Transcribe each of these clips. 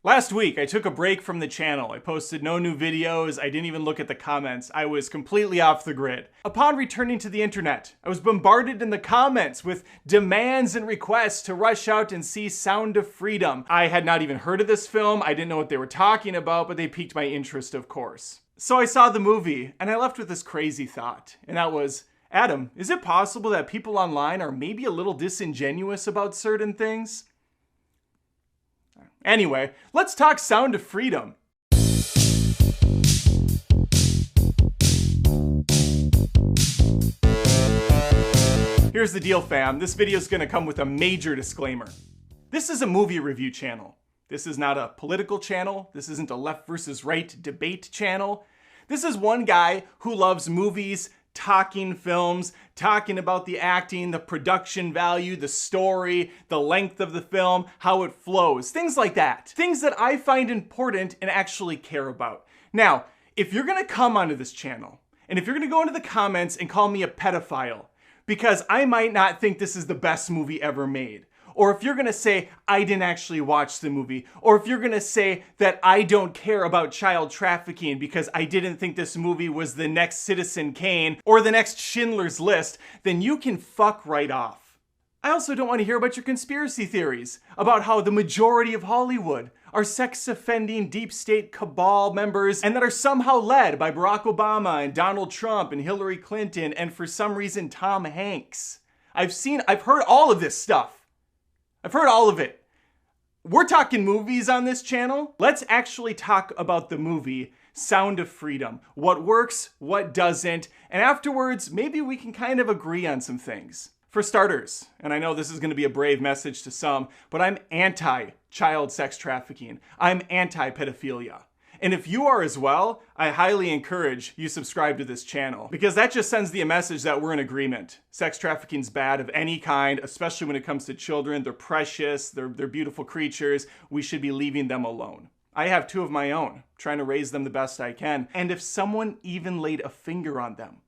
Last week, I took a break from the channel. I posted no new videos. I didn't even look at the comments. I was completely off the grid. Upon returning to the internet, I was bombarded in the comments with demands and requests to rush out and see Sound of Freedom. I had not even heard of this film. I didn't know what they were talking about, but they piqued my interest, of course. So I saw the movie, and I left with this crazy thought, and that was, Adam, is it possible that people online are maybe a little disingenuous about certain things? Anyway, let's talk Sound of Freedom. Here's the deal, fam. This video is going to come with a major disclaimer. This is a movie review channel. This is not a political channel. This isn't a left versus right debate channel. This is one guy who loves movies, talking films, talking about the acting, the production value, the story, the length of the film, how it flows, things like that. Things that I find important and actually care about. Now, if you're gonna come onto this channel, and if you're gonna go into the comments and call me a pedophile, because I might not think this is the best movie ever made, or if you're gonna say I didn't actually watch the movie, or if you're gonna say that I don't care about child trafficking because I didn't think this movie was the next Citizen Kane or the next Schindler's List, then you can fuck right off. I also don't want to hear about your conspiracy theories about how the majority of Hollywood are sex-offending deep state cabal members and that are somehow led by Barack Obama and Donald Trump and Hillary Clinton and for some reason Tom Hanks. I've heard all of this stuff. I've heard all of it. We're talking movies on this channel. Let's actually talk about the movie Sound of Freedom. What works, what doesn't, and afterwards, maybe we can kind of agree on some things. For starters, and I know this is going to be a brave message to some, but I'm anti-child sex trafficking. I'm anti-pedophilia. And if you are as well, I highly encourage you subscribe to this channel because that just sends the message that we're in agreement. Sex trafficking's bad of any kind, especially when it comes to children. They're precious, they're beautiful creatures. We should be leaving them alone. I have two of my own, trying to raise them the best I can. And if someone even laid a finger on them,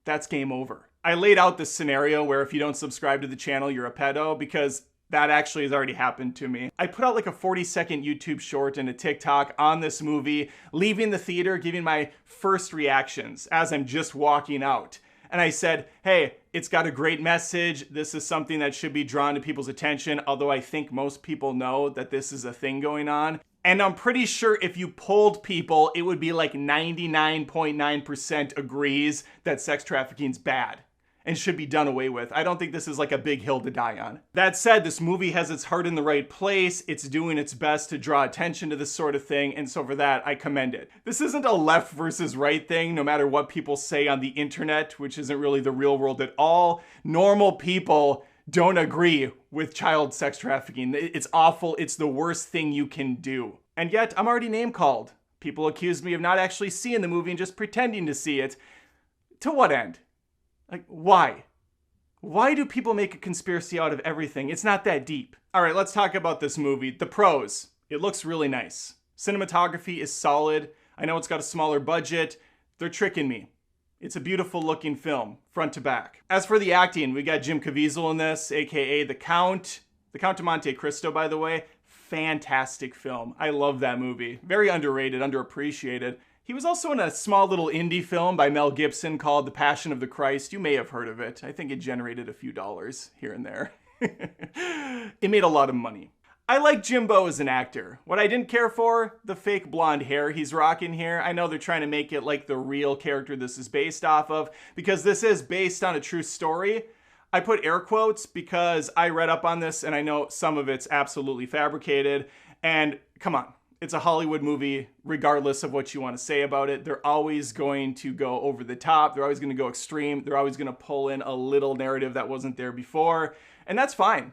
that's game over. I laid out this scenario where if you don't subscribe to the channel, you're a pedo because that actually has already happened to me. I put out like a 40-second YouTube short and a TikTok on this movie, leaving the theater, giving my first reactions as I'm just walking out. And I said, hey, it's got a great message. This is something that should be drawn to people's attention, although I think most people know that this is a thing going on. And I'm pretty sure if you polled people, it would be like 99.9% agrees that sex trafficking's bad and should be done away with. I don't think this is like a big hill to die on. That said, this movie has its heart in the right place. It's doing its best to draw attention to this sort of thing, and so for that, I commend it. This isn't a left versus right thing, no matter what people say on the internet, which isn't really the real world at all. Normal people don't agree with child sex trafficking. It's awful. It's the worst thing you can do. And yet, I'm already name called. People accuse me of not actually seeing the movie and just pretending to see it. To what end? Like, why? Why do people make a conspiracy out of everything? It's not that deep. All right, let's talk about this movie. The pros. It looks really nice. Cinematography is solid. I know it's got a smaller budget. They're tricking me. It's a beautiful looking film, front to back. As for the acting, we got Jim Caviezel in this, aka The Count. The Count of Monte Cristo, by the way. Fantastic film. I love that movie. Very underrated, underappreciated. He was also in a small little indie film by Mel Gibson called The Passion of the Christ. You may have heard of it. I think it generated a few dollars here and there. It made a lot of money. I like Jimbo as an actor. What I didn't care for, the fake blonde hair he's rocking here. I know they're trying to make it like the real character this is based off of, because this is based on a true story. I put air quotes because I read up on this and I know some of it's absolutely fabricated. And come on. It's a Hollywood movie, regardless of what you want to say about it. They're always going to go over the top. They're always going to go extreme. They're always going to pull in a little narrative that wasn't there before. And that's fine.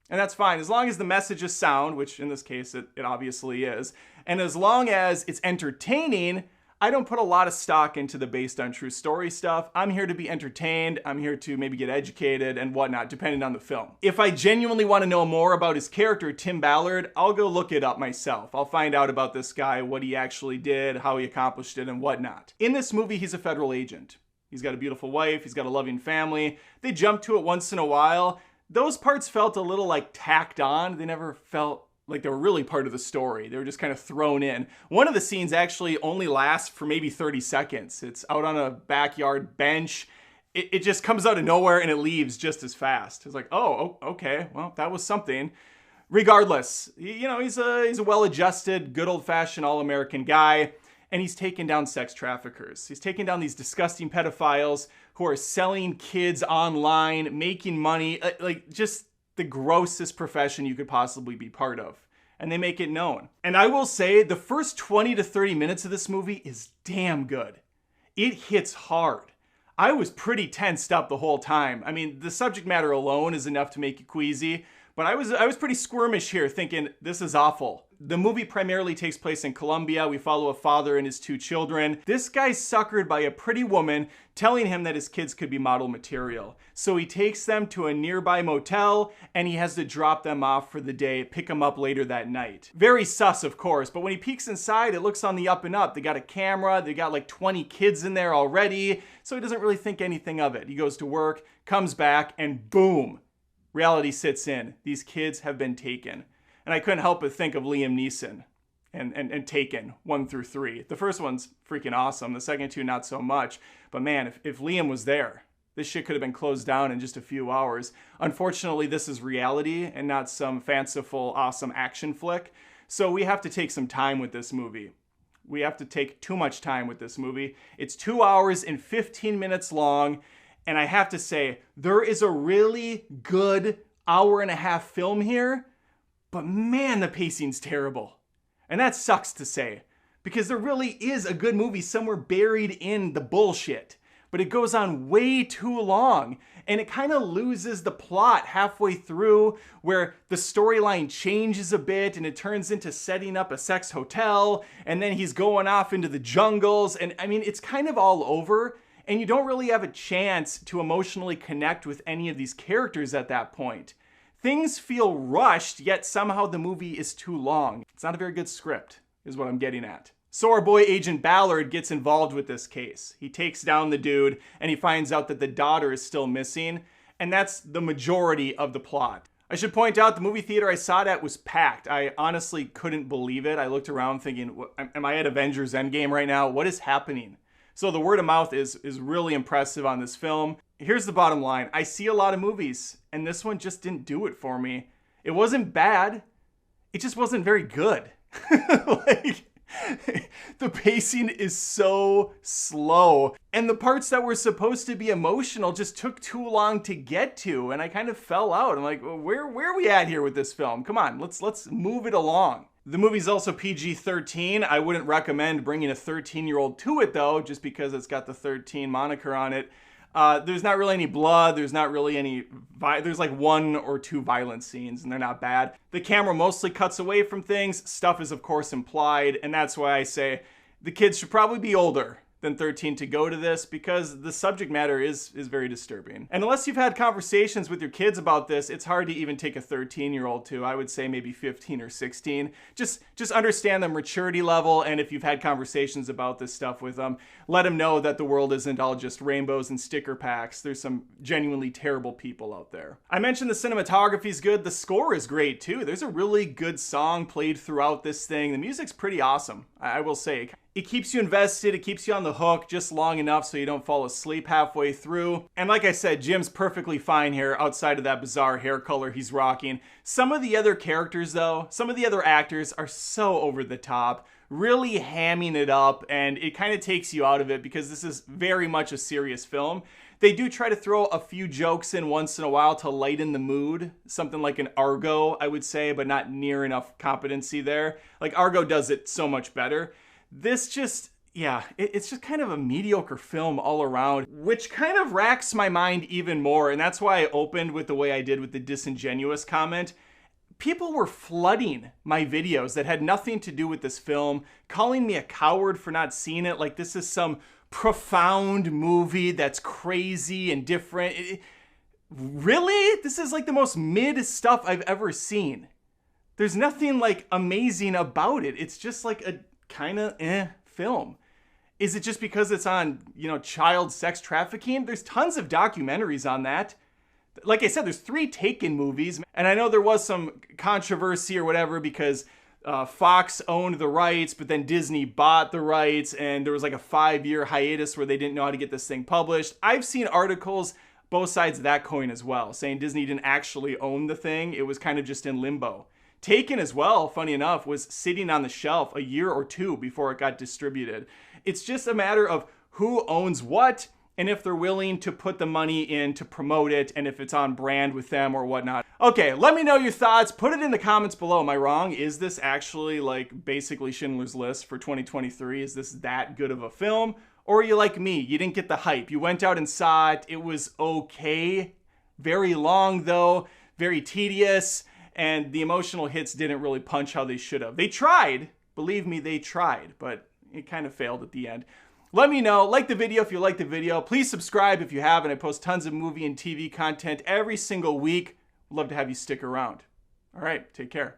And that's fine. As long as the message is sound, which in this case it obviously is. And as long as it's entertaining, I don't put a lot of stock into the based on true story stuff. I'm here to be entertained. I'm here to maybe get educated and whatnot, depending on the film. If I genuinely want to know more about his character, Tim Ballard, I'll go look it up myself. I'll find out about this guy, what he actually did, how he accomplished it, and whatnot. In this movie, he's a federal agent. He's got a beautiful wife. He's got a loving family. They jump to it once in a while. Those parts felt a little like tacked on. They never felt like they were really part of the story. They were just kind of thrown in. One of the scenes actually only lasts for maybe 30 seconds. It's out on a backyard bench. It just comes out of nowhere and it leaves just as fast. It's like, oh, okay, well, that was something. Regardless, you know, he's a well-adjusted, good old-fashioned all-American guy, and he's taken down sex traffickers. He's taken down these disgusting pedophiles who are selling kids online, making money, like just the grossest profession you could possibly be part of. And they make it known. And I will say, the first 20 to 30 minutes of this movie is damn good. It hits hard. I was pretty tensed up the whole time. I mean, the subject matter alone is enough to make you queasy, but I was pretty squirmish here thinking, this is awful. The movie primarily takes place in Colombia. We follow a father and his 2 children. This guy's suckered by a pretty woman telling him that his kids could be model material. So he takes them to a nearby motel and he has to drop them off for the day, pick them up later that night. Very sus, of course, but when he peeks inside, it looks on the up and up. They got a camera, they got like 20 kids in there already, so he doesn't really think anything of it. He goes to work, comes back, and boom, reality sits in. These kids have been taken. And I couldn't help but think of Liam Neeson and Taken 1 through 3. The first one's freaking awesome. The second 2, not so much. But man, if Liam was there, this shit could have been closed down in just a few hours. Unfortunately, this is reality and not some fanciful, awesome action flick. So we have to take some time with this movie. We have to take too much time with this movie. It's 2 hours and 15 minutes long. And I have to say, there is a really good hour-and-a-half film here. But man, the pacing's terrible. And that sucks to say, because there really is a good movie somewhere buried in the bullshit. But it goes on way too long, and it kind of loses the plot halfway through, where the storyline changes a bit, and it turns into setting up a sex hotel, and then he's going off into the jungles, and I mean, it's kind of all over, and you don't really have a chance to emotionally connect with any of these characters at that point. Things feel rushed, yet somehow the movie is too long. It's not a very good script, is what I'm getting at. So our boy Agent Ballard gets involved with this case. He takes down the dude, and he finds out that the daughter is still missing, and that's the majority of the plot. I should point out the movie theater I saw it at was packed. I honestly couldn't believe it. I looked around thinking, am I at Avengers Endgame right now? What is happening? So the word of mouth is really impressive on this film. Here's the bottom line. I see a lot of movies, and this one just didn't do it for me. It wasn't bad. It just wasn't very good. Like, the pacing is so slow, and the parts that were supposed to be emotional just took too long to get to, and I kind of fell out. I'm like, well, where are we at here with this film? Come on, let's move it along. The movie's also PG-13. I wouldn't recommend bringing a 13-year-old to it, though, just because it's got the 13 moniker on it. There's not really any blood. There's not really any... There's like 1 or 2 violent scenes, and they're not bad. The camera mostly cuts away from things. Stuff is, of course, implied, and that's why I say the kids should probably be older than 13 to go to this, because the subject matter is very disturbing. And unless you've had conversations with your kids about this, it's hard to even take a 13-year-old to. I would say maybe 15 or 16. Just understand the maturity level, and if you've had conversations about this stuff with them, let them know that the world isn't all just rainbows and sticker packs. There's some genuinely terrible people out there. I mentioned the cinematography is good. The score is great too. There's a really good song played throughout this thing. The music's pretty awesome, I will say. It keeps you invested, it keeps you on the hook just long enough so you don't fall asleep halfway through. And like I said, Jim's perfectly fine here outside of that bizarre hair color he's rocking. Some of the other characters though, some of the other actors are so over the top, really hamming it up, and it kind of takes you out of it because this is very much a serious film. They do try to throw a few jokes in once in a while to lighten the mood. Something like an Argo, I would say, but not near enough competency there. Like Argo does it so much better. This just, yeah, it's just kind of a mediocre film all around, which kind of racks my mind even more. And that's why I opened with the way I did with the disingenuous comment. People were flooding my videos that had nothing to do with this film, calling me a coward for not seeing it, like this is some profound movie that's crazy and different. Really? This is like the most mid stuff I've ever seen. There's nothing like amazing about it. It's just like a kind of film. Is it just because it's on, child sex trafficking? There's tons of documentaries on that. Like I said, there's 3 Taken movies, and I know there was some controversy or whatever because Fox owned the rights, but then Disney bought the rights, and there was like a 5-year hiatus where they didn't know how to get this thing published. I've seen articles, both sides of that coin as well, saying Disney didn't actually own the thing. It was kind of just in limbo. Taken as well, funny enough, was sitting on the shelf a year or 2 before it got distributed. It's just a matter of who owns what, and if they're willing to put the money in to promote it, and if it's on brand with them or whatnot. Okay, let me know your thoughts. Put it in the comments below. Am I wrong? Is this actually like basically Schindler's List for 2023? Is this that good of a film? Or are you like me? You didn't get the hype. You went out and saw it. It was okay. Very long though, very tedious, and the emotional hits didn't really punch how they should have. They tried. Believe me, they tried, but it kind of failed at the end. Let me know. Like the video if you like the video. Please subscribe if you haven't. I post tons of movie and TV content every single week. Love to have you stick around. All right, take care.